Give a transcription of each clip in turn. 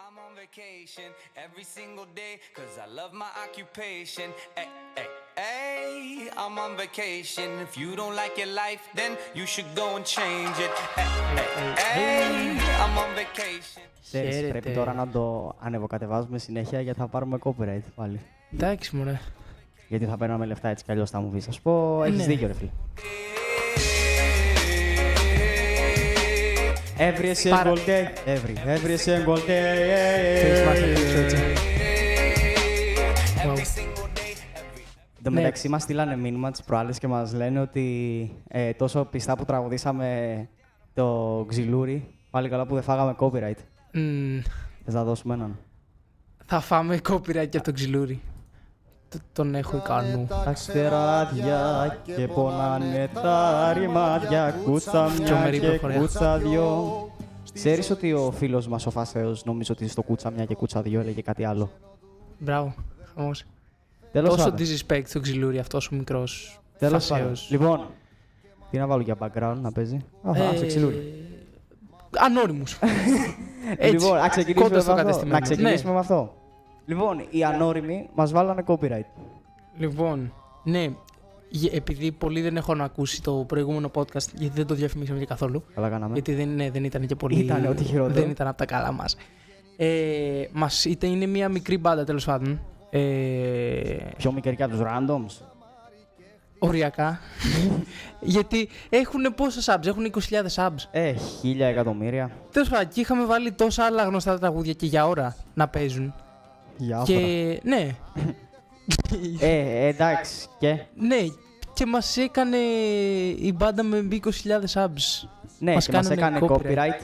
I'm on vacation every single day, cause I love my occupation. Ay, ay, ay, I'm on vacation. If you don't like your life, then you should go and change it. Ay, ay, ay, I'm on vacation. Ξέρεις, πρέπει τώρα να το ανεβοκατεβάζουμε συνέχεια γιατί θα πάρουμε copyright πάλι. Εντάξει, μωρέ. Γιατί θα παίρναμε λεφτά έτσι κι αλλιώς θα μου πεις. Θα σου πω, έχεις δίκιο ρε φίλε. Every single day, every single day. Εν τω μεταξύ μας στείλανε μήνυμα τις προάλλες και μας λένε ότι τόσο πιστά που τραγουδήσαμε το ξυλούρι, πάλι καλά που δεν φάγαμε copyright. Θες να δώσουμε έναν? Θα φάμε copyright για τον ξυλούρι. Τον έχω ικανού. Τα ξεράδια και πονάνε τα ρημάδια, κούτσα μια και κούτσα δυο. Ξέρεις ότι ο φίλος μας ο Φάσεως νομίζω ότι στο κούτσα μια και κούτσα δυο έλεγε κάτι άλλο? Μπράβο, χαμός. Τέλος Τόσο πάντων. disrespect στο ξυλούρι αυτός ο μικρός Τέλος πάντων. Φάσεως. Λοιπόν, τι να βάλω για background να παίζει? Άσε ξυλούρι. Ανώριμους. Λοιπόν, κόντρα στο να κατεστημένο. ξεκινήσουμε με αυτό. Λοιπόν, οι ανώριμοι μας βάλανε copyright. Λοιπόν, ναι, επειδή πολλοί δεν έχουν ακούσει το προηγούμενο podcast, γιατί δεν το διαφημίσαμε και καθόλου. Καλά κάναμε. Γιατί δεν ήταν και πολύ. Ήτανε ό,τι χειρότερο. Δεν ήταν από τα καλά μας. Είναι μια μικρή μπάντα τέλος πάντων. Πιο μικρή και από τους randoms. Οριακά. Γιατί έχουν πόσα subs, έχουν 20.000 subs. 1000 εκατομμύρια. Τέλος πάντων, και είχαμε βάλει τόσα άλλα γνωστά τραγούδια και για ώρα να παίζουν. Διάφορα. Και ναι. Εντάξει, και. Ναι, και μας έκανε η μπάντα με 20.000 subs. Ναι, και μας έκανε copyright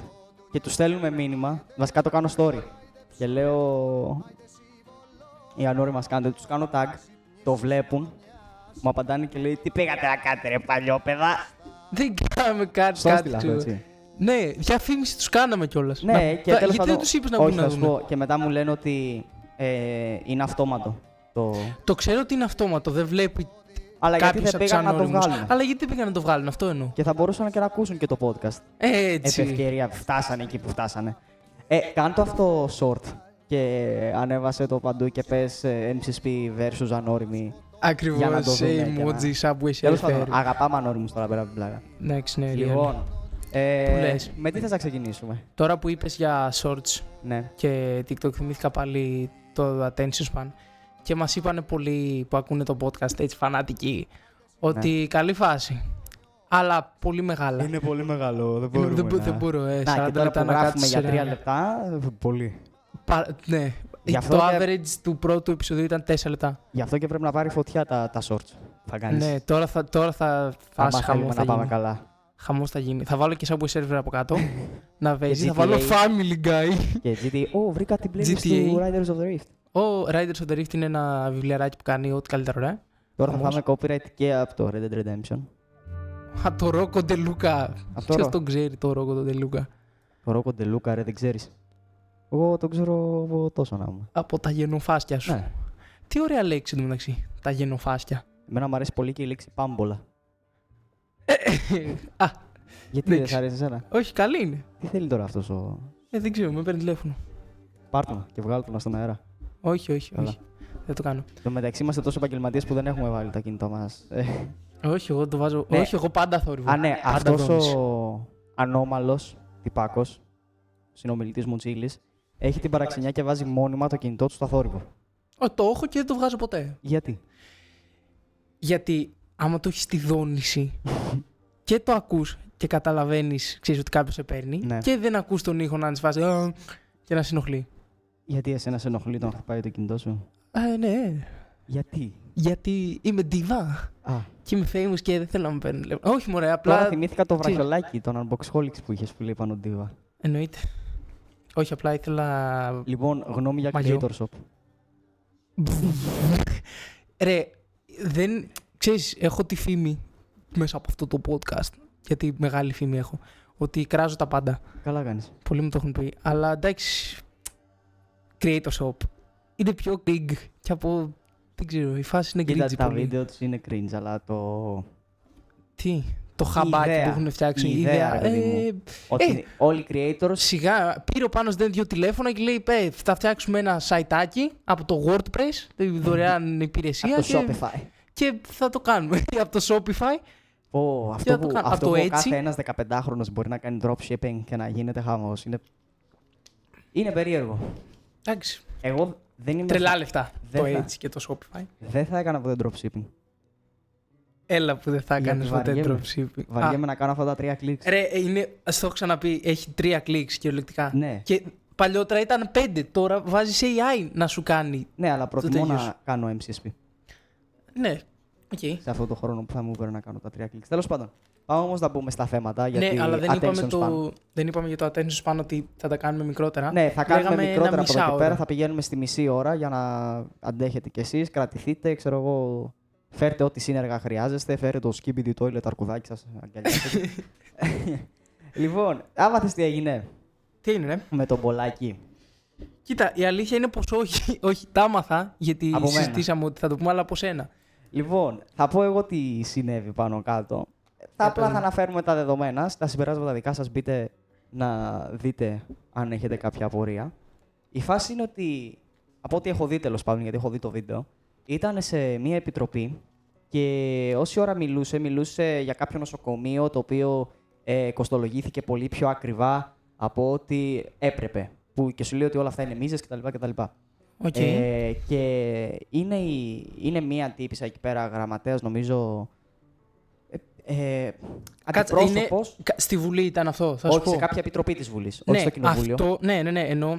και του στέλνουμε μήνυμα. Βασικά το κάνω story. Και λέω. Οι ανώροι μας κάνετε, τους κάνω tag, το βλέπουν. Μου απαντάνε και λέει: τι πήγατε να κάνετε, ρε παλιόπαιδα? Δεν κάναμε κάτι. Στο στείλα αυτό, έτσι. Ναι, διαφήμιση τους κάναμε κιόλας. Ναι, και τέλος γιατί πάντων. δεν τους είπες να όχι, βγουν να θα σου δουν? πω, και μετά μου λένε ότι είναι αυτόματο. Το ξέρω ότι είναι αυτόματο, δεν βλέπει Αλλά γιατί κάποιος δεν από τους πήγαν να το ανώριμους. βγάλουν? Αλλά γιατί δεν πήγαν να το βγάλουν, αυτό εννοώ. Και θα μπορούσαν και να ακούσουν και το podcast. Έτσι. Επ' ευκαιρία, φτάσανε εκεί που φτάσανε. Κάντο αυτό short και ανέβασε το παντού και πες MCSP versus ανώριμοι. Για να το Ακριβώς, δούμε και emoji, subway, Τέλος share. πάντων, αγαπάμε ανώριμους τώρα πέρα από την πλάκα. Εντάξει, ναι, Λοιπόν, Που λες? με τι θες να ξεκινήσουμε? Τώρα που είπες για shorts Ναι. και TikTok, θυμήθηκα πάλι το attention span. Και μας είπανε πολλοί που ακούνε το podcast, έτσι φανάτικοι, ότι καλή φάση. Αλλά πολύ μεγάλα. Είναι πολύ μεγάλο, δεν Δεν μπορώ, Να, 40 και τώρα λεπτά που να γράφουμε κάτσεις για σε 3 ένα- λεπτά, πολύ. Ναι. Γι' αυτό Το και- average του πρώτου επεισοδίου ήταν 4 λεπτά. Γι' αυτό και πρέπει να πάρει φωτιά τα shorts. Θα κάνεις. Ναι, τώρα θα άμα φας θέλουμε χαμός να θα πάμε γίνει. καλά. Χαμός θα γίνει. Θα βάλω και Subway Server από κάτω να παίζει. Θα GTA. βάλω Family Guy. Και GTA. Βρήκα την playlist GTA. του Riders of the Rift. Ο Riders of the Rift είναι ένα βιβλιαράκι που κάνει ό,τι καλύτερο, ρε. Τώρα θα Χαμός. πάμε copyright και από το Red Dead Redemption. Α, το Rocco De Luca. Από το Ποιος Ro- τον ξέρει το Rocco De Luca? Το Rocco De Luca, ρε, δεν ξέρεις. Εγώ τον ξέρω από τόσο να μου. Από τα γενοφάσκια σου. Ναι. Τι ωραία λέξη εντωμεταξύ. Τα γενοφάσκια. Εμένα μου αρέσει πολύ και η λέξη πάμπολα. Α, Γιατί δεν εντάξει. σ' αρέσει εσένα? όχι, καλή είναι. Τι θέλει τώρα αυτός ο... Δεν ξέρω, με παίρνει τηλέφωνο. Πάρ' τον και βγάλ' τον στον αέρα. Όχι. Καλά. Δεν το κάνω. Στο μεταξύ είμαστε τόσο επαγγελματίες που δεν έχουμε βάλει τα κινητά μας. Όχι, εγώ το βάζω. Ναι. Όχι, εγώ πάντα θόρυβο. Α, ναι, Πάντα αυτός δόνηση. ο ανώμαλος τυπάκος, συνομιλητής μου Τσίλης, έχει την παραξενιά και βάζει μόνιμα το κινητό του στο θόρυβο. Το έχω και δεν το βγάζω ποτέ. Γιατί? Γιατί άμα το έχει στη δόνηση και το ακούς και καταλαβαίνεις, ξέρεις ότι κάποιος σε παίρνει Ναι. και δεν ακούς τον ήχο να ανησφάζει και να συνοχλεί. Γιατί εσένα σε ενοχλεί όταν χτυπάει το κινητό σου? Ναι. Γιατί? Γιατί είμαι diva Α, και είμαι famous και δεν θέλω να με παίρνει τηλέφωνο. Όχι, μωρέ, απλά. τώρα θυμήθηκα το τι- βραχιολάκι, τον Unboxholics που είχες που λέει πάνω ντίβα. Εννοείται. Όχι, απλά ήθελα. Λοιπόν, γνώμη για Μαγιό. Creator Shop. Ρε, δεν. Ξέρεις, έχω τη φήμη μέσα από αυτό το podcast. Γιατί μεγάλη φήμη έχω. Ότι κράζω τα πάντα. Καλά κάνεις. Πολλοί μου το έχουν πει. Αλλά εντάξει. Creator Shop είναι πιο cringe και από. Δεν ξέρω, η φάση είναι Κοίτα, cringe τα πολύ. βίντεο τους είναι cringe, αλλά το... Τι, το χαμπάκι ιδέα. που έχουν φτιάξει. Η ιδέα, ρε παιδί μου. Ότι όλοι οι creators. Σιγά, πήρε ο Πάνος δεν 2 τηλέφωνα και λέει: θα φτιάξουμε ένα σαϊτάκι από το WordPress, τη δωρεάν υπηρεσία. Από το Shopify. Και θα το κάνουμε. Από το Shopify. Αυτό που έτσι. κάθε ένας 15χρονος μπορεί να κάνει dropshipping και να γίνεται χαμός. Είναι περίεργο. Εντάξει. Εγώ δεν είμαι. Τρελά λεφτά. δεν Το θα- έτσι και το Shopify. Δεν θα έκανα ποτέ dropshipping. Έλα που δεν θα Γιατί έκανε ποτέ βαριέμαι. dropshipping. Βαριέμαι να κάνω αυτά τα 3 κλικς. Ρε, ας το έχω ξαναπεί, έχει 3 κλικς κυριολεκτικά. Ναι. Και παλιότερα ήταν 5, τώρα βάζεις AI να σου κάνει. Ναι, αλλά προτιμώ τελείωσε. να κάνω MCSP. Ναι, οκ. Σε αυτό το χρόνο που θα μου έπαιρνε να κάνω τα 3 κλικς. Τέλος πάντων. Πάμε όμως να μπούμε στα θέματα. Γιατί Ναι, αλλά attention span. δεν είπαμε για το attention span ότι θα τα κάνουμε μικρότερα. Ναι, θα κάνουμε Λέγαμε μικρότερα ένα από εδώ μισά και πέρα. ώρα. Θα πηγαίνουμε στη μισή ώρα για να αντέχετε κι εσείς. Κρατηθείτε, ξέρω εγώ. Φέρτε ό,τι σύνεργα χρειάζεστε. Φέρτε το skibidi toilet αρκουδάκι σας. Αγκαλιάστε. Λοιπόν, άμα θες τι έγινε Τι είναι, ρε. με τον Πολάκη. Κοίτα, η αλήθεια είναι πως όχι, τα άμαθα, γιατί Από μένα. συζητήσαμε ότι θα το πούμε, αλλά από σένα. Λοιπόν, θα πω εγώ τι συνέβη πάνω κάτω. Απλά θα αναφέρουμε τα δεδομένα. Στα συμπεράσματα δικά σας μπείτε να δείτε αν έχετε κάποια απορία. Η φάση είναι ότι, από ό,τι έχω δει τέλος πάντων, γιατί έχω δει το βίντεο, ήταν σε μια επιτροπή και όση ώρα μιλούσε για κάποιο νοσοκομείο το οποίο κοστολογήθηκε πολύ πιο ακριβά από ό,τι έπρεπε. Που και σου λέει ότι όλα αυτά είναι μίζες κτλ. Οκ. Και είναι μία τύπισσα εκεί πέρα, γραμματέας νομίζω. Κάτσε, Αντιπρόσωπος. στη Βουλή ήταν αυτό, θα σου Όχι, πω. σε κάποια επιτροπή της Βουλής, Ναι, όχι στο κοινοβούλιο. ναι, εννοώ.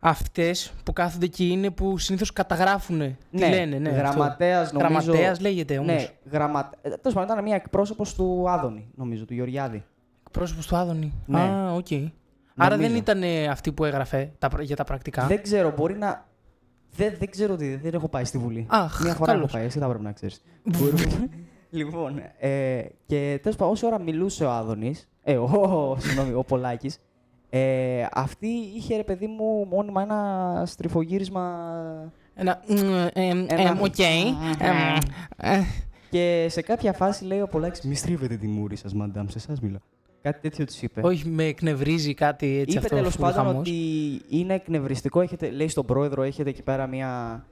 Αυτές που κάθονται εκεί είναι που συνήθως καταγράφουν τι λένε. Ναι, γραμματέας αυτό. νομίζω. Γραμματέας λέγεται όμως. Ναι, τέλος πάντων ήταν μία εκπρόσωπος του Άδωνη, νομίζω, του Γεωργιάδη. Πρόσωπος του Άδωνη. Ναι. Α, οκ. Άρα δεν Νομίζω. ήταν αυτή που έγραφε για τα πρακτικά. Δεν ξέρω, μπορεί να. Δεν ξέρω τι, δεν έχω πάει στη Βουλή. Αχ, Μία φορά καλώς. έχω πάει, εσύ θα πρέπει να ξέρεις. Λοιπόν, και τέλος πάντων, όση ώρα μιλούσε ο Άδωνης, συγγνώμη, ο Πολάκης, αυτή είχε, ρε παιδί μου, μόνιμα ένα στριφογύρισμα. Ένα. Οκ. Και σε κάποια φάση λέει ο Πολάκης, μη στρίβετε τη μούρη σας, μαντάμ, σε εσάς μιλάω. Κάτι τέτοιο της είπε. Όχι, με εκνευρίζει κάτι έτσι Είπε αυτό. τέλος full πάντων χαμός. ότι είναι εκνευριστικό. Λέει στον πρόεδρο, έχετε εκεί πέρα μια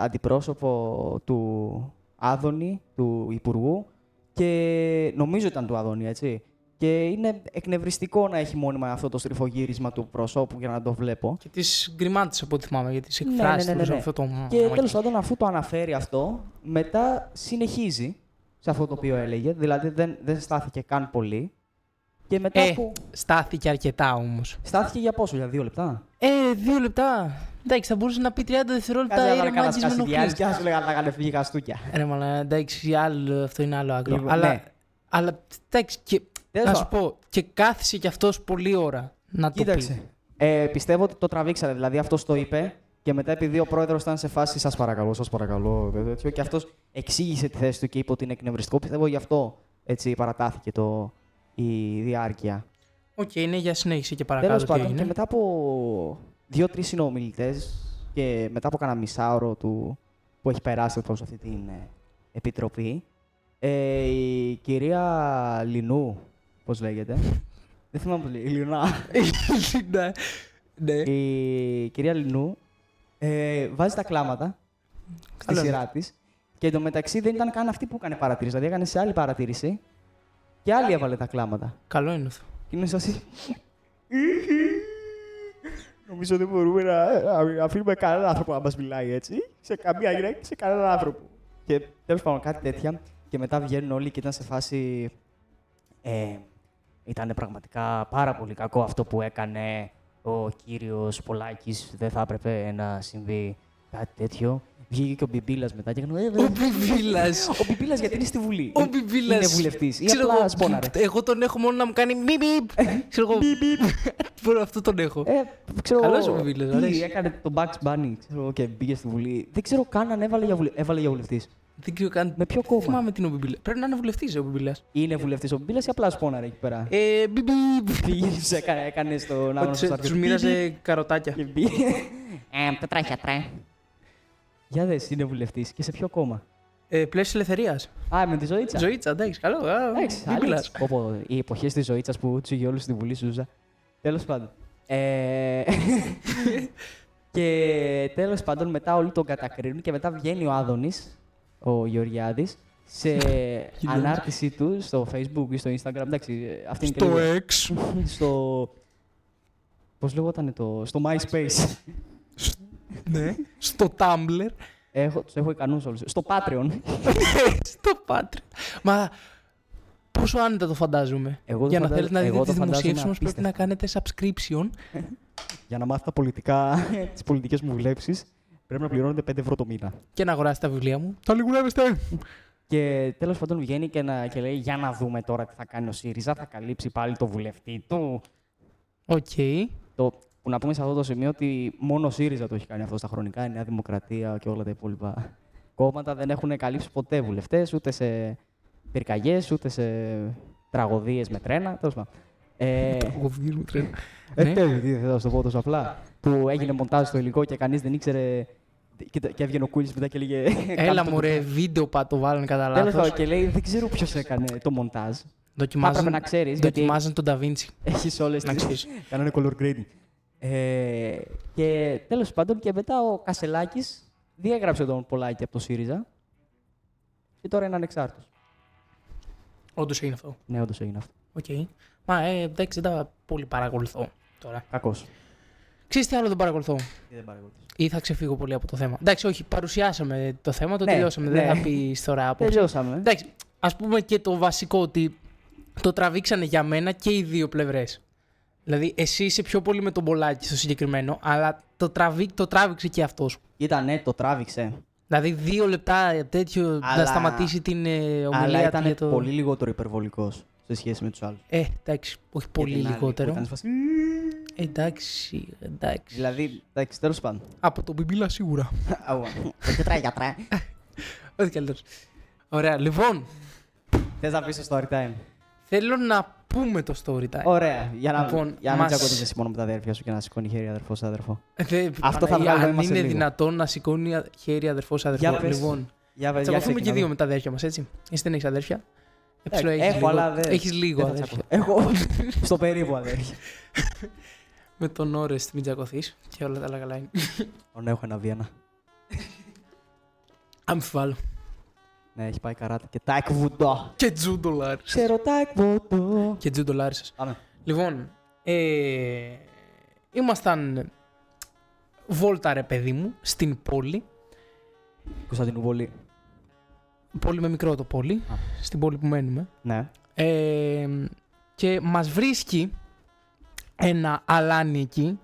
αντιπρόσωπο του Άδωνη, του Υπουργού, και νομίζω ήταν του Άδωνη, έτσι. Και είναι εκνευριστικό να έχει μόνιμα αυτό το στριφογύρισμα του προσώπου για να το βλέπω. Και τις γκριμάτισες από ό,τι θυμάμαι, γιατί τις Ναι, εκφράσεις ναι. αυτό το. Και τέλος πάντων, αφού το αναφέρει αυτό, μετά συνεχίζει σε αυτό το οποίο έλεγε. Δηλαδή δεν στάθηκε καν πολύ. Και μετά που. Στάθηκε αρκετά όμως. Στάθηκε για πόσο, για 2 λεπτά. 2 λεπτά. Εντάξει, θα μπορούσε να πει 30 δευτερόλεπτα Κάτσε να ήρε κάνα μάγκης με σκασιδιάς ενοχλείς. και να σου λέγανε να κάνε φύγει χαστούκια. Ρε μαλά, εντάξει, αυτό είναι άλλο άκρο. Λοιπόν, Αλλά, ναι. αλλά εντάξει, και, Τέλος να σου πω, και κάθισε κι αυτός πολλή ώρα να το Κοίταξε. Πιστεύω ότι το τραβήξανε. Δηλαδή αυτό το είπε και μετά επειδή ο πρόεδρος ήταν σε φάση σας παρακαλώ, τέτοιο, και αυτός εξήγησε τη θέση του και είπε ότι είναι εκνευριστικό, πιστεύω γι' αυτό έτσι παρατάθηκε η διάρκεια. πει. Οκ, είναι για συνέχιση και παρακάτω. Τέλος τι πάντων, έγινε. και μετά από 2-3 συνομιλητές και μετά από κάνα μισάωρο που έχει περάσει σε αυτή την επιτροπή, η κυρία Λινού, πώς λέγεται, δεν θυμάμαι πώς λέγεται, Λινά. Ναι, ναι. Η κυρία Λινού βάζει τα κλάματα στη Καλό. σειρά της και εντωμεταξύ δεν ήταν καν αυτή που έκανε παρατήρηση. Δηλαδή έκανε σε άλλη παρατήρηση και άλλη έβαλε τα κλάματα. Καλό είναι αυτό. Και είναι σαν νομίζω δεν μπορούμε να αφήνουμε κανέναν άνθρωπο να μας μιλάει έτσι. Σε καμία γυναίκα και σε κανέναν άνθρωπο. Και τέλος πάντων κάτι τέτοια. Και μετά βγαίνουν όλοι και ήταν σε φάση. Ήταν πραγματικά πάρα πολύ κακό αυτό που έκανε ο κύριος Πολάκης. Δεν θα έπρεπε να συμβεί κάτι τέτοιο. Βγήκε και ο Μπιμπίλας μετά και έκανε. Ο Μπιμπίλας. Ο Μπιμπίλας γιατί είναι στη Βουλή. Ο Μπιμπίλας. Είναι βουλευτής. Ή Ξέρω απλά εγώ, σπόναρε. Εγώ τον έχω μόνο να μου κάνει μπιπ μπιπ. Ξέρω εγώ. Μόνο αυτό τον έχω. Ξέρω, Καλός ο Μπιμπίλας, ή αρέσει. έκανε τον Bugs Bunny ξέρω, και μπήκε στη Βουλή. Δεν ξέρω καν αν έβαλε για βουλευτής. Δεν ξέρω καν. Με ποιο Δεν κόμμα. θυμάμαι τι είναι ο Μπιμπίλας. Πρέπει να είναι βουλευτής ο Μπιμπίλας. Είναι βουλευτής ο Μπιμπίλας ή απλά σπόναρε εκεί πέρα. Μπιπ μπιπ. Πήγε, έκανε στον άγνωστο Ότι στρατιώτη. τους μοίραζε καροτάκια. Και πήγε. Τετράχια τρέ. Για δες, είναι βουλευτής και σε ποιο κόμμα. Πλαίσιο ελευθερίας. Α, με τη Ζωήτσα. Ζωήτσα, εντάξει, καλό. Εντάξει, Μην μιλάς. οι εποχές της Ζωήτσας που τσίγε όλους στη Βουλή Σούζα. Τέλος πάντων. Και τέλος πάντων μετά όλοι τον κατακρίνουν και μετά βγαίνει ο Άδωνης, ο Γεωργιάδης, σε ανάρτησή του στο Facebook ή στο Instagram. Εντάξει, αυτή είναι Στο και λίγο... X. στο... Πώς λέγονταν στο MySpace. Ναι. Στο Tumblr. Τους έχω ικανούς όλους. Στο Patreon. Στο Patreon. Μα πόσο άνετα το φαντάζομαι. Για να θέλετε να δείτε τις δημοσίευσεις μας πρέπει να κάνετε subscription. Για να μάθετε τα πολιτικά, τις πολιτικές μου βλέψεις, πρέπει να πληρώνετε 5 ευρώ το μήνα. Και να αγοράσετε τα βιβλία μου. Τα λιγουρεύεστε. Και τέλος πάντων βγαίνει και λέει: για να δούμε τώρα τι θα κάνει ο ΣΥΡΙΖΑ. Θα καλύψει πάλι το βουλευτή του. Οκ. Που να πούμε σε αυτό το σημείο ότι μόνο ο ΣΥΡΙΖΑ το έχει κάνει αυτό στα χρονικά. Η Νέα Δημοκρατία και όλα τα υπόλοιπα κόμματα δεν έχουν καλύψει ποτέ βουλευτές, ούτε σε πυρκαγιές, ούτε σε τραγωδίες με τρένα. Τέλος πάντων. Τραγωδίες με τρένα. Τι θα το πω τόσο απλά. Που έγινε μοντάζ στο υλικό και κανείς δεν ήξερε. Και έβγαινε ο Κούλης μετά και λέγε. Έλα μωρέ, βίντεο το βάλανε κατά λάθος. Και λέει: δεν ξέρω ποιος έκανε το μοντάζ. Δοκιμάζαν, να ξέρεις. δοκιμάζαν τον Da Vinci. Έχεις όλες Να τις. ξέρεις. Κάνανε color grading. Και τέλος πάντων και μετά ο Κασελάκης διέγραψε τον Πολάκη από το ΣΥΡΙΖΑ. Και τώρα είναι ανεξάρτητος. Όντως έγινε αυτό. Ναι, όντως έγινε αυτό. Οκ. Μα εντάξει, δεν τα πολύ παρακολουθώ τώρα. Κακός. Ξέρεις τι άλλο δεν παρακολουθώ. Δεν παρακολουθείς. Ή θα ξεφύγω πολύ από το θέμα. Εντάξει, όχι, παρουσιάσαμε το θέμα, το Ναι, τελειώσαμε. ναι. Δεν θα πει τώρα απόψε. Τελειώσαμε. Εντάξει, ας πούμε και το βασικό ότι το τραβήξανε για μένα και οι δύο πλευρές. Δηλαδή, εσύ είσαι πιο πολύ με τον Πολάκη στο συγκεκριμένο, αλλά το τράβηξε και αυτός. Ήταν, ναι, το τράβηξε. Δηλαδή, 2 λεπτά τέτοιο να σταματήσει την Αλλά ομιλία του ήταν για το. πολύ λιγότερο υπερβολικός σε σχέση με τους άλλους. Εντάξει, όχι πολύ Και την άλλη που λιγότερο. ήταν σε φάση, Εντάξει. Δηλαδή, εντάξει, τέλος πάντων. Από τον Μπιμπίλα σίγουρα. Γιατρέ. Όχι καλύτερος. Ωραία, λοιπόν, Θες να πεις στο story time. θέλω να πούμε το story time. Ωραία. Για να Λοιπόν, μην μας- τσακώνεις εσύ μόνο με τα αδέρφια σου και να σηκώνει χέρι αδερφός σε αδερφό. Αυτό θα βγάλω αν αίμα σε είναι λίγο. δυνατόν να σηκώνει χέρι αδερφός αδερφό. Για πες. Λοιπόν, Για τσακωθούμε και ξεκινάμε. δύο με τα αδέρφια μας, έτσι. Εσύ δεν έχεις αδέρφια. Έψιλο έχεις Έχω, λίγο. αλλά δεν. Έχεις λίγο δεν θα αδέρφια. τσακωθώ. Έχω στο περίπου αδέρφια. Με τον Όρεστ μην τσακωθείς και όλα τα άλλα καλά είναι. Τον έχω ένα Βιέννα. Αμφιβάλλω. Ναι, έχει πάει καράτε και τάικ βουντό. Και τζούντο Λάρισας. Ξέρω τάικ βουντό. Και τζούντο Λάρισας. Πάμε. Λοιπόν, ήμασταν βόλτα ρε παιδί μου στην πόλη. Κωνσταντινούπολη. Πόλη με μικρό το πόλη. Α. Στην πόλη που μένουμε. Ναι. Και μας βρίσκει ένα αλάνι εκεί.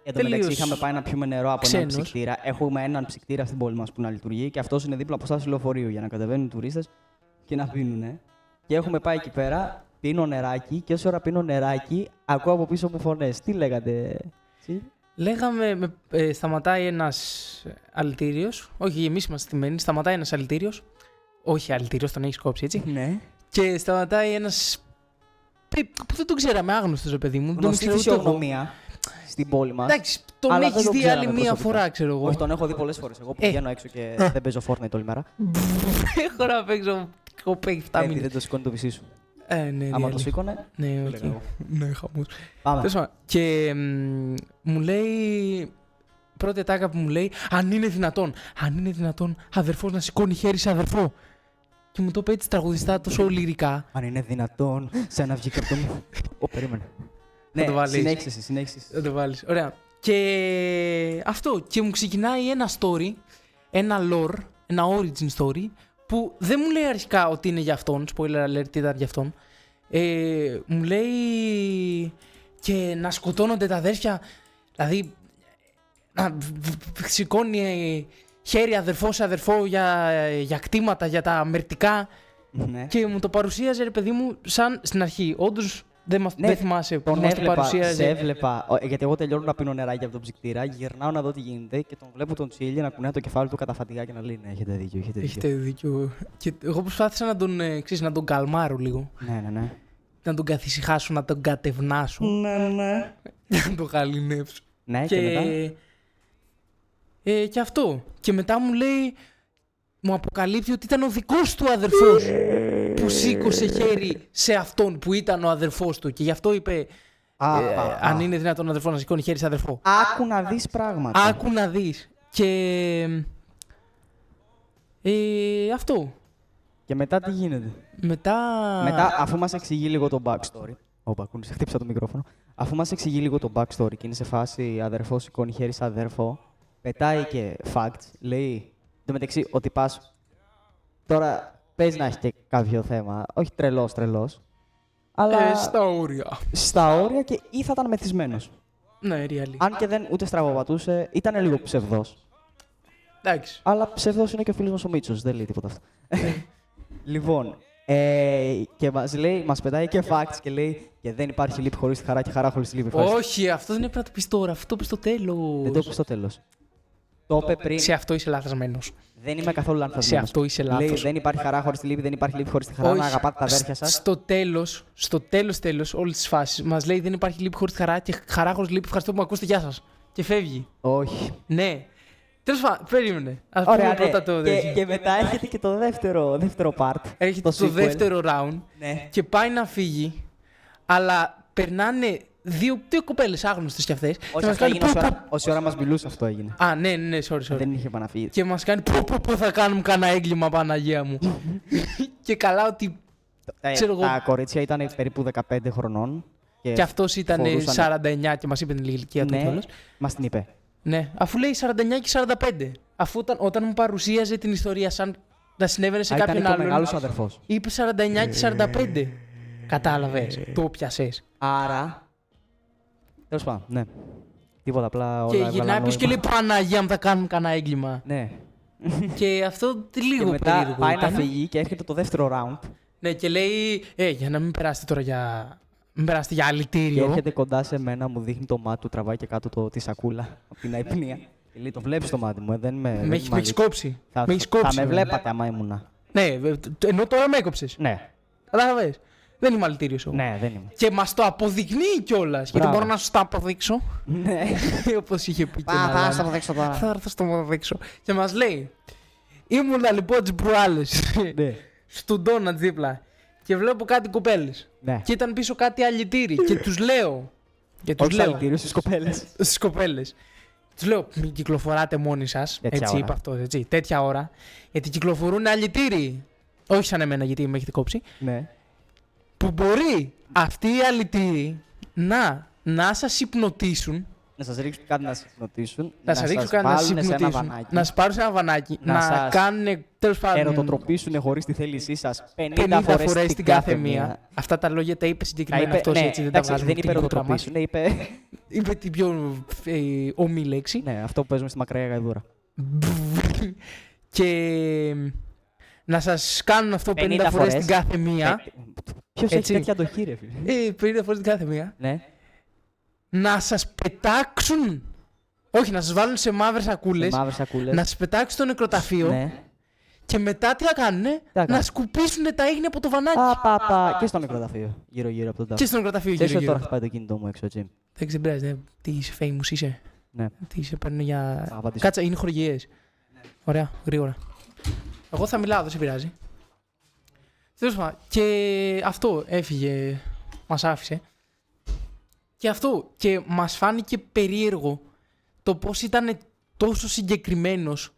Εν τω μεταξύ Τελείως είχαμε πάει να πιούμε νερό από έναν ξένος. ψυκτήρα. Έχουμε έναν ψυκτήρα στην πόλη μας που να λειτουργεί και αυτός είναι δίπλα από στάση λεωφορείου για να κατεβαίνουν οι τουρίστες και να πίνουνε. Και έχουμε πάει εκεί πέρα, πίνω νεράκι και όσο ώρα πίνω νεράκι, ακούω από πίσω μου φωνές. Τι λέγατε εσύ? Λέγαμε, σταματάει ένας αλητήριος. Όχι, εμείς είμαστε στημένοι. Σταματάει ένας αλητήριος. Όχι αλητήριος, τον έχεις κόψει έτσι. Ναι. Και σταματάει ένας. Που δεν τον ξέραμε, άγνωστος ρε παιδί μου. Δεν τον Γνωστή ξέρω ούτε εγώ. φυσιογνωμία στην πόλη μας. Εντάξει, τον Αλλά έχεις δεν τον δει ξέραμε άλλη μία προσωπικά. φορά, ξέρω εγώ. Όχι, τον έχω δει πολλές φορές. Εγώ που πηγαίνω έξω και δεν παίζω Fortnite όλη μέρα. Έχω να παίξω κοπέκι 7 Γιατί μήνες. δεν το σηκώνει το πισί σου. Ναι, Άμα το διάλειμμα. σήκωνε. Ναι, το οκ. λέγα εγώ. Ναι, χαμός. Πάμε. Τέλος πάντων. Και μου λέει. Πρώτη ατάκα που μου λέει, αν είναι δυνατόν αδερφός να σηκώνει χέρι σε αδερφό. Και μου το είπε έτσι τραγουδιστά τόσο λυρικά. Αν είναι δυνατόν, σαν να βγει από το μου. Ω, περίμενε. το Ναι, βάλεις. συνέχισε. Θα το βάλεις. Ωραία. Και αυτό. Και μου ξεκινάει ένα story, ένα lore, ένα origin story, που δεν μου λέει αρχικά ότι είναι για αυτόν. Spoiler alert, ήταν για αυτόν. Μου λέει και να σκοτώνονται τα αδέρφια. Δηλαδή, να σηκώνει χέρι αδερφό σε αδερφό για κτήματα, για τα μερτικά. Ναι. Και μου το παρουσίαζε, ρε παιδί μου, σαν στην αρχή. Όντως δεν θυμάσαι που Τον μας το έβλεπα, παρουσίαζε. σε έβλεπα, γιατί εγώ τελειώνω να πίνω νεράκι από τον ψυκτήρα, γυρνάω να δω τι γίνεται και τον βλέπω τον Τσίλι να κουνάει το κεφάλι του καταφατικά και να λέει: ναι, έχετε δίκιο, έχετε δίκιο. Έχετε δίκιο. Και εγώ προσπάθησα να τον καλμάρω λίγο. Ναι. Να τον καθησυχάσω, να τον κατευνάσω. Ναι. Για να τον χαλινεύσω. Ναι, και μετά. Και αυτό. Και μετά μου λέει μου αποκαλύπτει ότι ήταν ο δικός του αδερφός που σήκωσε χέρι σε αυτόν που ήταν ο αδερφός του. Και γι' αυτό είπε, αν είναι δυνατόν ο αδερφός να σηκώνει χέρι σε αδερφό. Άκου να δεις πράγματα. Άκου να δεις. Και αυτό. Και μετά τι γίνεται. Μετά, αφού μας εξηγεί λίγο το backstory. Όπα, χτύπησα το μικρόφωνο. Αφού μας εξηγεί λίγο το backstory και είναι σε φάση αδερφό σηκώνει χέρι σε αδερφό, πετάει και facts. Λέει, εν τω μεταξύ, ότι πας. Τώρα παίζει να έχει και κάποιο θέμα. Όχι τρελός. Αλλά στα όρια. στα όρια και ή θα ήταν μεθυσμένος. Ναι, really. Αν και δεν ούτε στραβοπατούσε, ήταν λίγο ψευδός. Εντάξει. Αλλά ψευδός είναι και ο φίλος μας ο Μίτσος, δεν λέει τίποτα αυτό. Λοιπόν, και μας πετάει και facts και λέει και δεν υπάρχει λύπη χωρίς τη χαρά και χαρά χωρίς τη λύπη. Όχι, αυτό δεν έπρεπε να το πεις τώρα, αυτό το πεις στο τέλος. Δεν το είπε στο τέλος. Το είπε πριν. Σε αυτό είσαι λάθασμένος. Δεν είμαι καθόλου λανθασμένος. Σε αυτό είσαι λάθος. Λέει δεν υπάρχει χαρά χωρίς τη λύπη, δεν υπάρχει λύπη χωρίς τη χαρά. Να αγαπάτε τα αδέρφια σας. Στο τέλος όλης της φάσης μας λέει δεν υπάρχει λύπη χωρίς τη χαρά και χαρά χωρίς λύπη. Ευχαριστώ που με ακούσετε, γεια σας. Και φεύγει. Όχι. Ναι. Τέλος πάντων, περίμενε. Ας Ωραία, πούμε πρώτα το και μετά έρχεται και το δεύτερο part. Έρχεται το δεύτερο round Ναι. και πάει να φύγει, αλλά περνάνε δύο κοπέλες άγνωστες κι αυτές. Όχι, αυτό έγινε όση ώρα μας μιλούσε, αυτό έγινε. Α, ναι, sorry. Δεν είχε επαναφύγει. Και μας κάνει πω θα κάνουμε κανένα έγκλημα, Παναγία μου. Και καλά ότι, ξέρω εγώ, Τα κορίτσια ήταν περίπου 15 χρονών. και αυτός ήταν φορούσαν- 49 και μας είπε την ηλικία του Ναι, κιόλας. μας την είπε. Ναι, αφού λέει 49 και 45. Αφού όταν μου παρουσίαζε την ιστορία σαν να συνέβαινε σε Ήταν κάποιον και ο άλλον, μεγάλος αδερφός. είπε 49 και 45. Κατάλαβες, το πιασες. Άρα. Τέλος πάντων, ναι. Τίποτα, απλά όλα Και έβγαλαν γυρνάει πίσω και νόημα. λέει Παναγία μου, θα κάνουμε κανένα έγκλημα. Ναι. Και αυτό Και λίγο μετά περίεργο πάει να ήταν. φύγει και έρχεται το δεύτερο round. Ναι, και λέει, για να μην περάσετε τώρα για. Μην περάσετε για Και αλητήριο. έρχεται κοντά σε μένα, μου δείχνει το μάτι του, τραβάει και κάτω τη σακούλα από την αϊπνία. Και λέει: το βλέπεις το μάτι μου, δεν με. Με έχει κόψει. Θα, Με έχεις θα κόψει. με βλέπατε άμα ήμουνα. Ναι, ενώ τώρα με έκοψες. Ναι, Κατάλαβες. Δεν είμαι αλητήριος όμως. ναι, δεν είμαι. Και μας το αποδεικνύει κιόλας. Γιατί Μπράβο. μπορώ να σου το αποδείξω. Ναι. Όπως είχε πει και Θα ένα στο αποδείξω τώρα. Θα έρθω στο αποδείξω. Και μας λέει, ήμουνα λοιπόν τις προάλλες Ναι. στον ντόνατ δίπλα και βλέπω κάτι κοπέλες. Ναι. Και ήταν πίσω κάτι αλητήρι και τους λέω. Και τους Όχι λέω σαλτήριο στις κοπέλες. στις κοπέλες. Τους λέω, μην κυκλοφοράτε μόνοι σας. Τέτοια Έτσι ώρα. είπα αυτό, έτσι. Τέτοια ώρα. Γιατί κυκλοφορούν αλητήρι. Όχι σαν εμένα, γιατί με έχετε κόψει. Ναι. Που μπορεί αυτοί οι αλητήροι να σας υπνοτίσουν. Να σας ρίξουν κάτι να σας υπνοτήσουν. Να σας ρίξουν κάτι να σας βάλουν σε ένα υπνοτίσουν. βανάκι. Να σας πάρουν σε ένα βανάκι. Να Να σας κάνουν τέλος πάντων. Ερωτοτροπήσουν χωρίς τη θέλησή σας 50 φορές την κάθε μία. Αυτά τα λόγια τα είπε συγκεκριμένα αυτός, έτσι δεν τα βγάζουμε δεν είπε από την γραμμάτια. ερωτοτροπήσουν, είπε. Είπε την πιο ομή λέξη. Ναι, αυτό που παίζουμε στη μακριά γαϊδούρα. Και να σας κάνουν αυτό 50 φορές την κάθε μία. Ποιος έχει Έτσι. τέτοια αντοχή, ρε φίλε. 50 φορές την κάθε μία. Ναι. Να σας πετάξουν. Όχι, να σας βάλουν σε μαύρες σακούλες. Σε μαύρες σακούλες. Να σας πετάξουν στο νεκροταφείο. Ναι. Και μετά τι θα κάνουνε, θα να κάνουν? σκουπίσουν τα ίγνια από το βανάκι. Και στο νεκροταφείο. Γύρω-γύρω από τον τάφο. Και στο νεκροταφείο Ξέρεις ότι γύρω-γύρω. τώρα χτυπάει το κινητό μου έξω, έτσι. Δεν πειράζει, τι είσαι famous είσαι. Ναι. Τι σε παίρνουν για. Θα απαντήσω. Κάτσα, είναι χορηγίες. Ωραία, γρήγορα. Εγώ θα μιλάω, δεν σε πειράζει. Τέλος πάντων, και αυτό έφυγε, μας άφησε. Και αυτό, και μας φάνηκε περίεργο το πώς ήταν τόσο συγκεκριμένος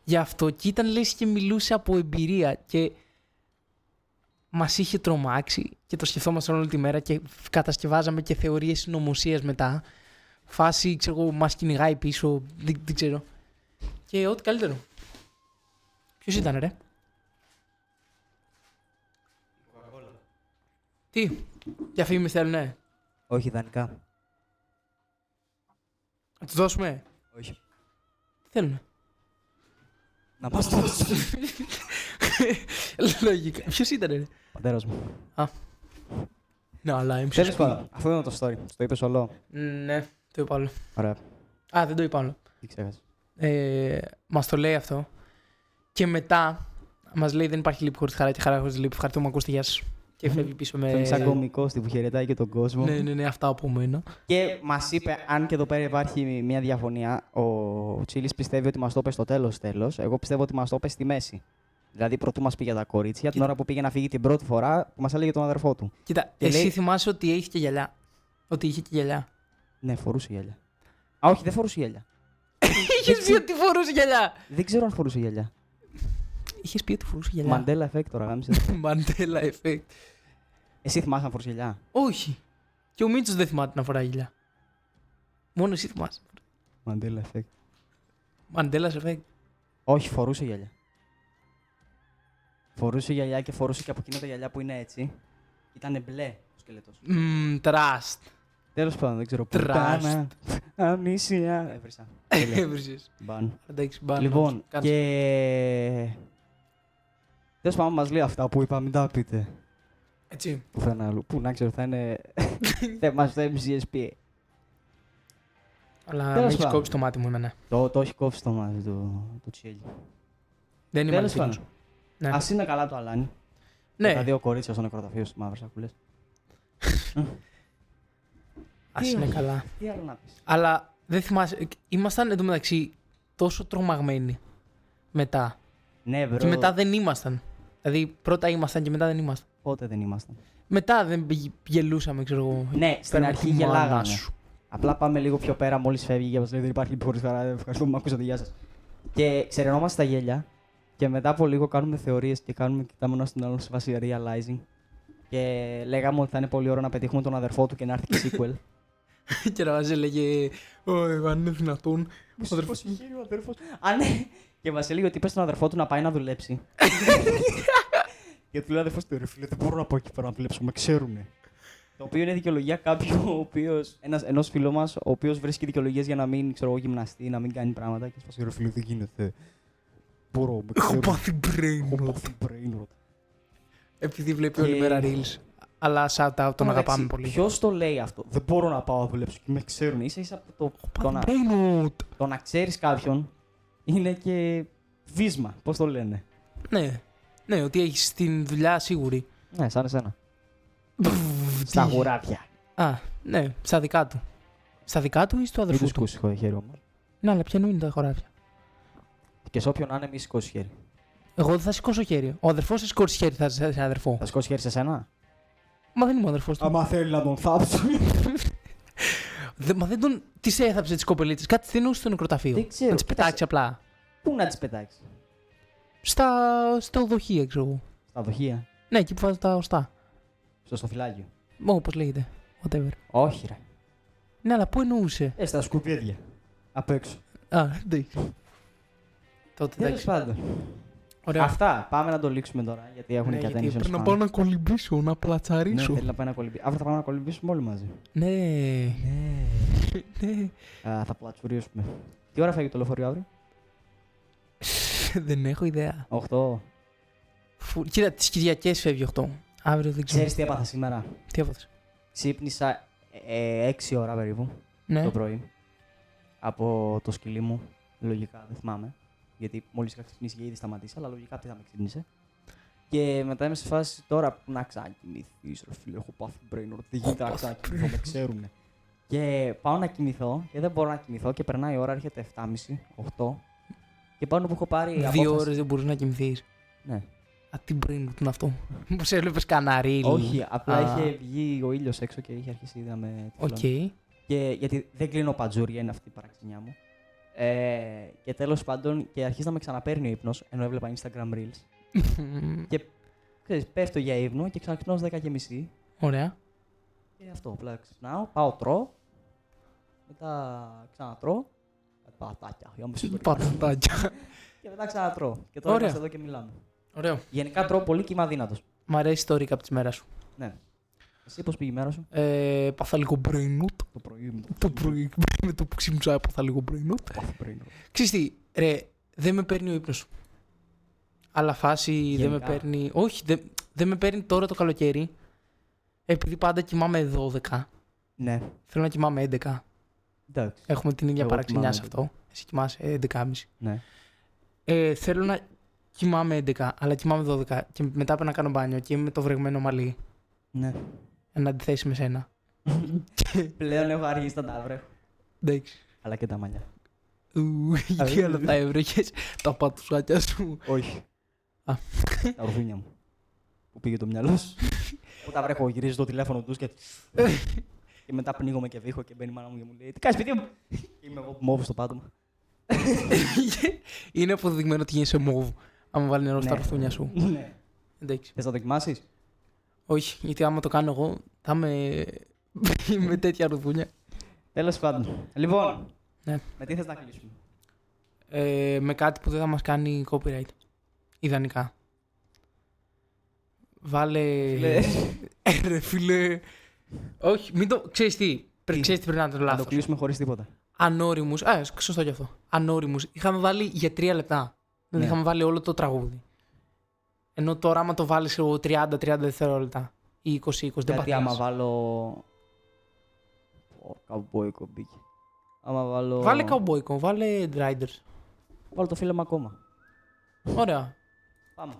για αυτό. Και ήταν λες και μιλούσε από εμπειρία και μας είχε τρομάξει και το σκεφτόμασταν όλη τη μέρα και κατασκευάζαμε και θεωρίες συνωμοσίας μετά. Φάση, ξέρω εγώ, μας κυνηγάει πίσω, δεν ξέρω. Και ό,τι καλύτερο. Ποιος ήταν, ρε? Τι, διαφήμιση θέλουνε? Όχι, ιδανικά. Να τους δώσουμε? Όχι. Τι θέλουνε? Να μας το δώσουν. Λογικά. Ποιος ήταν, ρε? Πατέρας μου. Ναι, αλλά είμαι Τέλος πάντων, αυτό είναι το story. Το είπες όλο. Ναι, το είπα όλο. Ωραία. Α, δεν το είπα όλο. Τι ξέχασα. Μας το λέει αυτό. Και μετά μας λέει δεν υπάρχει λύπη χωρίς χαρά και χαρά χωρίς λύπη. Ευχαριστούμε που ακούσετε. Γεια σας. Και φεύγει πίσω με. Φεύγει σαν κωμικός που χαιρετάει και τον κόσμο. Ναι, αυτά από μένα. Και μας είπε, αν και εδώ πέρα υπάρχει μια διαφωνία, ο Τσίλης πιστεύει ότι μας το είπε στο τέλος. Εγώ πιστεύω ότι μας το είπε στη μέση. Δηλαδή, πρωτού μας πήγε τα κορίτσια, την ώρα που πήγε να φύγει την πρώτη φορά, που μας έλεγε τον αδερφό του. Κοίτα, Και εσύ λέει... θυμάσαι ότι είχε και γυαλιά. Ότι είχε και γυαλιά. Ναι, φορούσε γυαλιά. Α, όχι, δεν φορούσε γυαλιά. Είχε πει ότι φορούσε γυαλιά. Δεν ξέρω αν φορούσε γυαλιά. Είχε πει ότι φορούσε γυαλιά. Μαντέλα effect τώρα, γάμισε. Μαντέλα effect. Εσύ θυμάσαι να φορούσε γυαλιά? Όχι. Και ο Μίτσος δεν θυμάται να φοράει γυαλιά. Μόνο εσύ θυμάσαι. Μαντέλα effect. Μαντέλα effect. Όχι, φορούσε γυαλιά. Φορούσε γυαλιά και φορούσε και από εκείνα τα γυαλιά που είναι έτσι. Ήτανε μπλε ο σκελετός. Trust. Τέλος πάντων, δεν ξέρω. Trust. Πουτάνα, αμνήσια. Έβρισα. Έβριζες. Μπαν. Εντάξει, μπαν. Λοιπόν, Κάτσε. και... Τέλος πάντων, μας λέει αυτά που είπα, μην τα πείτε. Έτσι. Πουθενά αλλού. Πού να ξέρω, θα είναι θέμα στο MCSP. Αλλά με Τέλος έχεις πάντων. κόψει το μάτι μου εμένα. Το έχει κόψει το μάτι του Τσιέλι. Δεν είμαι Τέλος αληθινός. πάντων. Ναι. Ας είναι καλά το Αλάνι. Ναι. Τα δύο κορίτσια στο νεκροταφείο στις μαύρες σακούλες. Ας είναι καλά. Τι άλλο να πεις. Αλλά δεν θυμάσαι. Ήμασταν εντωμεταξύ τόσο τρομαγμένοι μετά. Ναι, bro. Και μετά δεν ήμασταν. Δηλαδή πρώτα ήμασταν και μετά δεν ήμασταν. Πότε δεν ήμασταν. Μετά δεν γελούσαμε, ξέρω εγώ. Ναι, στην Παίρνουμε αρχή τη μάνα γελάγαμε. σου. Απλά πάμε λίγο πιο πέρα μόλις φεύγει και μας λέει δεν υπάρχει λύπη χωρίς χαρά. Ευχαριστώ που με ακούσατε, γεια σας. Και ξερενόμαστε τα γέλια και μετά από λίγο κάνουμε θεωρίες και κοιτάμε ένας τον άλλον σε βάση realizing. Και λέγαμε ότι θα είναι πολύ ωραίο να πετύχουμε τον αδερφό του και να έρθει και sequel. Και να μας έλεγε. Αν είναι δυνατόν. Ο αδερφός μου. ο αδερφός. Α, ναι. Και μας έλεγε ότι είπε στον αδερφό του να πάει να δουλέψει. Και του λέει ο αδερφός του, ρε φίλε, δεν μπορώ να πάω εκεί πέρα να δουλέψω, με ξέρουνε. Το οποίο είναι δικαιολογία κάποιου, ενός φίλου μας, ο οποίος βρίσκει δικαιολογίες για να μην, ξέρω εγώ, γυμναστεί, να μην κάνει πράγματα. Και σπάσει, ρε φίλε, δεν γίνεται. Μπορώ, με Έχω ξέρουνε. πάθει brain Έχω rot. πάθει brain rot. Επειδή βλέπει Και- όλη μέρα reels. Αλλά shout out, τον αγαπάμε πολύ. Ποιος το λέει αυτό? Δεν μπορώ να πάω να δουλέψω και με ξέρουν. Ίσα-ίσα από το να ξέρεις κάποιον είναι και βίσμα. Πώς το λένε. Ναι, ότι έχεις την δουλειά σίγουρη. Ναι, σαν εσένα. Στα γουράδια. Α, ναι, στα δικά του. Στα δικά του ή στο Μην αδερφού τους του. σηκώσει χέρι όμως. Ναι, αλλά ποιανού είναι τα χωράφια. Και σε όποιον να είναι, μη σηκώσει χέρι. Εγώ δεν θα σηκώσω χέρι. Ο αδερφός θα σηκώσει χέρι, θα σε αδερφό. Θα σηκώσει χέρι σε σένα. Μα δεν είμαι ο αδερφός του. Άμα θέλει να τον θάψει. Μα δεν τον. Τι έθαψε τις κοπελίτσες. Κάτι στενούσε στο νεκροταφείο. Δεν ξέρω, Να τις κοίταξε. πετάξει απλά. Πού να τις πετάξει? Στο δοχείο, ξέρω εγώ. Στα δοχεία. Ναι, εκεί που βάζω τα οστά. Στο φυλάκιο. Όπως λέγεται. Whatever. Όχι, ρε. Ναι, αλλά πού εννοούσε. Στα σκουπίδια. Απ' έξω. Α, εντάξει. Τότε Τέλος εντάξει. πάντων. Ωραία. Αυτά. Πάμε να το λήξουμε τώρα. Γιατί έχουν Ναι, και γιατί attention πρέπει να span. πάω να κολυμπήσω, να Ναι, πλατσαρίσω. θέλει να πάει να κολυμπήσει. Αύριο θα πάμε να κολυμπήσουμε όλοι μαζί. Ναι. Ναι. Θα πλατσουρίσουμε. Τι ώρα φεύγει το λεωφορείο αύριο? Δεν έχω ιδέα. 8. Κοίτα, τις Κυριακές φεύγει 8. Αύριο δεν ξέρω. Ξέρεις τι έπαθα σήμερα? Τι έπαθες. Ξύπνησα 6 ώρα περίπου Ναι. το πρωί από το σκυλί μου. Λογικά, δεν θυμάμαι. Γιατί μόλις είχα ξυπνήσει και ήδη σταματήσει, αλλά λογικά τι θα με ξύπνησε. Και μετά είμαι σε φάση τώρα που να ξανακοιμηθείς, ρε φίλε. Έχω πάθει brain rot. Τι γίνεται να ξανακοιμηθώ, με ξέρουνε. Και πάω να κοιμηθώ και δεν μπορώ να κοιμηθώ και περνάει η ώρα, έρχεται 7.30, 8. Και πάνω που έχω πάρει. 2 απόφαση- ώρες δεν μπορείς να κοιμηθείς. Ναι. Α, τι brain rot είναι αυτό. Μήπως έβλεπες καναρίλι. Όχι, απλά Α. είχε βγει ο ήλιος έξω και είχε αρχίσει ήδη να με τυφλώνει. Οκ. Και γιατί δεν κλείνω παντζούρια, είναι αυτή η παραξενιά μου. Και τέλος πάντων, και αρχίζει να με ξαναπαίρνει ο ύπνος, ενώ έβλεπα Instagram Reels. Και ξέρεις, πέφτω για ύπνο και ξαναξυπνάω στις 10.30. Ωραία. Και αυτό, απλά ξυπνάω, πάω τρώω. Μετά ξανατρώω. Πατάτια, για μισή Πατατάκια. Και μετά ξανατρώω. Και τώρα Ωραία. είμαστε εδώ και μιλάμε. Ωραίο. Γενικά τρώω πολύ και είμαι αδύνατος. Μ' αρέσει το recap της μέρας σου. Ναι. Εσύ πώς πήγε η μέρα σου? Πάθα λίγο brain rot. Το πρωί με Το πρωί με το που ξύπνησα έπαθα λίγο brain rot. πάθει brain rot. Ξέρεις τι, ρε, δεν με παίρνει ο ύπνος σου. Αλλά φάση δεν με Γενικά. παίρνει. Όχι, δεν με παίρνει τώρα το καλοκαίρι. Επειδή πάντα κοιμάμαι 12. Ναι. Θέλω να κοιμάμαι 11. Εντάξει. Έχουμε την ίδια Εγώ παραξενιά σε κοιμάμαι αυτό. Εσύ κοιμάσαι 11.30. Ναι. Θέλω να κοιμάμαι 11, αλλά κοιμάμαι 12. Και μετά πρέπει να κάνω μπάνιο και είμαι με το βρεγμένο μαλλί. Ναι. Εν αντιθέσει με σένα. Πλέον έχω αργήσει τα ταύρε. Εντάξει. Αλλά και τα μαλλιά. Και όλα τα έβρεχες, τα πατουσάκια σου. Όχι. Α. Τα ορθούνια μου. Που πήγε το μυαλό σου. Που τα βρέχω, γυρίζω το τηλέφωνο του και. Και μετά πνίγομαι και βήχω και μπαίνει η μάνα μου και μου λέει: Τι κάνεις, παιδί μου! Και είμαι εγώ που μόβω στο πάτωμα. Είναι αποδεδειγμένο ότι γίνεσαι μόβ. Αν βάλει νερό στα Ναι. ρουθούνια σου. Ναι. Εντάξει. Θες να δοκιμάσεις? Όχι, γιατί άμα το κάνω εγώ, θα είμαι με τέτοια ρουθούνια. Τέλος πάντων. Λοιπόν, Ναι. με τι θες να κλείσουμε? Με κάτι που δεν θα μας κάνει copyright. Ιδανικά. Βάλε... Φίλε. Ρε φίλε. Όχι, μην το... Ξέρεις τι. Ξέρεις τι πρέπει να είναι το Να το λάθος. κλείσουμε χωρίς τίποτα. Ανώριμους. Σωστό κι αυτό. Ανώριμους. Είχαμε βάλει για 3 λεπτά. Δεν Ναι. είχαμε βάλει όλο το τραγούδι. Ενώ τώρα άμα το βάλεις σε 30-30 δευτερόλεπτα ή 20-20 δεν Γιατί άμα πατάς. βάλω. Καουμπόικο μπήκε. Άμα βάλω. Βάλε καουμπόικο, βάλε Riders. Βάλω το φίλο μου ακόμα. Ωραία. Πάμε.